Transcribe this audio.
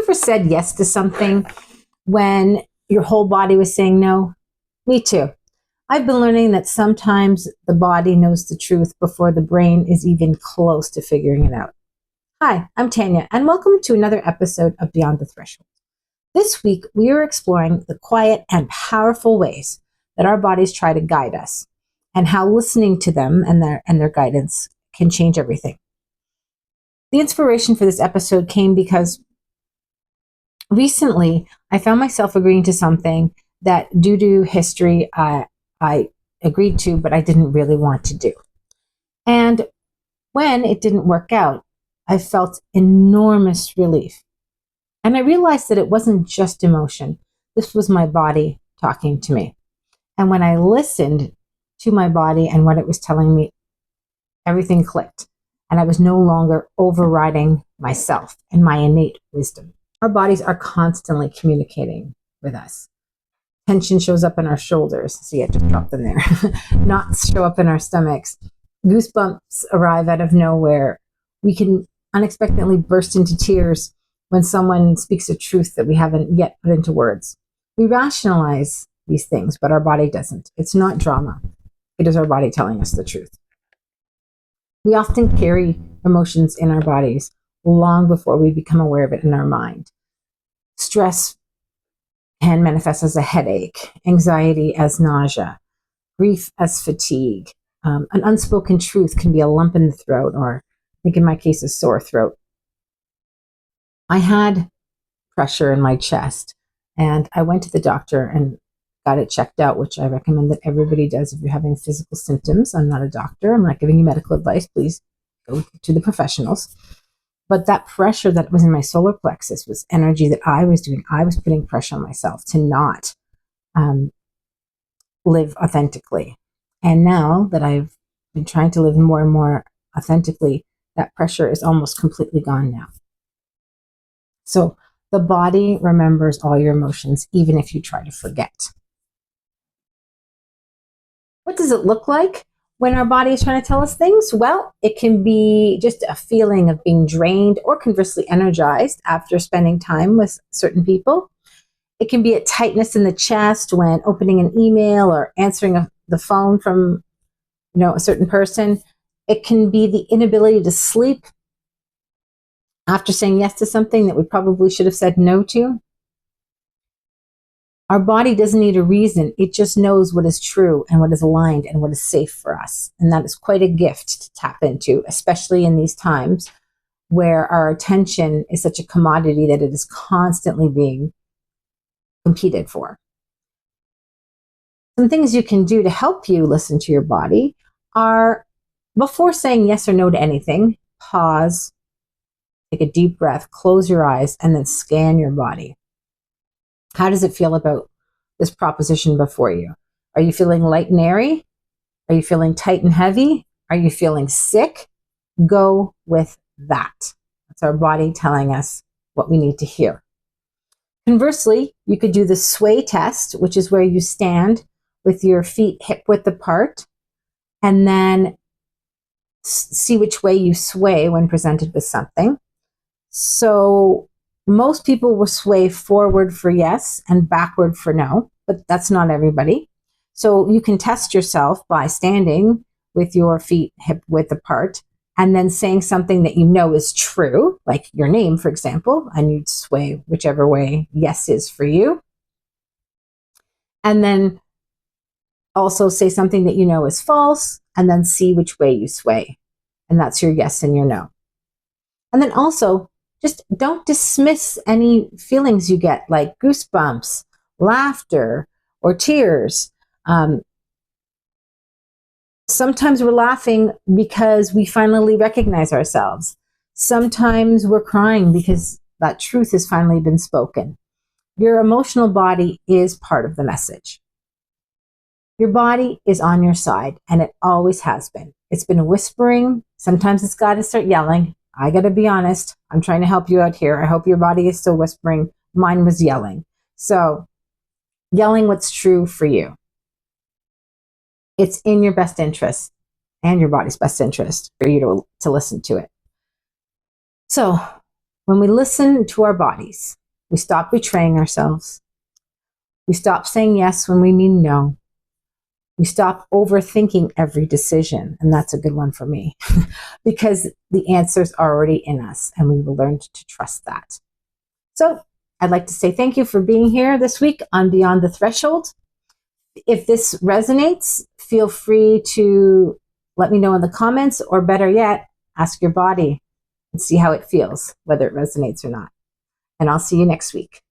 ever said yes to something when your whole body was saying no? Me too. I've been learning that sometimes the body knows the truth before the brain is even close to figuring it out. Hi, I'm Tanya, and welcome to another episode of Beyond the Threshold. This week, we are exploring the quiet and powerful ways that our bodies try to guide us, and how listening to them and their guidance can change everything. The inspiration for this episode came because recently I found myself agreeing to something that, due to history, I agreed to, but I didn't really want to do. And when it didn't work out, I felt enormous relief. And I realized that it wasn't just emotion. This was my body talking to me. And when I listened to my body and what it was telling me, everything clicked. And I was no longer overriding myself and my innate wisdom. Our bodies are constantly communicating with us. Tension shows up in our shoulders. See, I just dropped them there. Knots show up in our stomachs. Goosebumps arrive out of nowhere. We can unexpectedly burst into tears when someone speaks a truth that we haven't yet put into words. We rationalize these things, but our body doesn't. It's not drama. It is our body telling us the truth. We often carry emotions in our bodies long before we become aware of it in our mind. Stress can manifest as a headache, anxiety as nausea, grief as fatigue. An unspoken truth can be a lump in the throat, or I think in my case, a sore throat. I had pressure in my chest, and I went to the doctor and got it checked out, which I recommend that everybody does if you're having physical symptoms. I'm not a doctor. I'm not giving you medical advice. Please go to the professionals. But that pressure that was in my solar plexus was energy that I was doing. I was putting pressure on myself to not live authentically. And now that I've been trying to live more and more authentically, that pressure is almost completely gone now. So the body remembers all your emotions, even if you try to forget. What does it look like when our body is trying to tell us things? Well, it can be just a feeling of being drained or conversely energized after spending time with certain people. It can be a tightness in the chest when opening an email or answering the phone from, a certain person. It can be the inability to sleep after saying yes to something that we probably should have said no to. Our body doesn't need a reason. It just knows what is true and what is aligned and what is safe for us. And that is quite a gift to tap into, especially in these times where our attention is such a commodity that it is constantly being competed for. Some things you can do to help you listen to your body are, before saying yes or no to anything, pause, take a deep breath, close your eyes, and then scan your body. How does it feel about this proposition before you? Are you feeling light and airy? Are you feeling tight and heavy? Are you feeling sick? Go with that. That's our body telling us what we need to hear. Conversely, you could do the sway test, which is where you stand with your feet hip width apart and then see which way you sway when presented with something. So most people will sway forward for yes and backward for no, but that's not everybody. So you can test yourself by standing with your feet hip width apart and then saying something that you know is true, like your name, for example, and you'd sway whichever way yes is for you. And then also say something that you know is false, and then see which way you sway. And that's your yes and your no. And then also, just don't dismiss any feelings you get, like goosebumps, laughter, or tears. Sometimes we're laughing because we finally recognize ourselves. Sometimes we're crying because that truth has finally been spoken. Your emotional body is part of the message. Your body is on your side, and it always has been. It's been whispering. Sometimes it's got to start yelling. I got to be honest. I'm trying to help you out here. I hope your body is still whispering. Mine was yelling. So yelling what's true for you. It's in your best interest and your body's best interest for you to listen to it. So When we listen to our bodies, we stop betraying ourselves. We stop saying yes when we mean no. We stop overthinking every decision. And that's a good one for me because the answer's already in us and we will learn to trust that. So I'd like to say thank you for being here this week on Beyond the Threshold. If this resonates, feel free to let me know in the comments, or better yet, ask your body and see how it feels, whether it resonates or not. And I'll see you next week.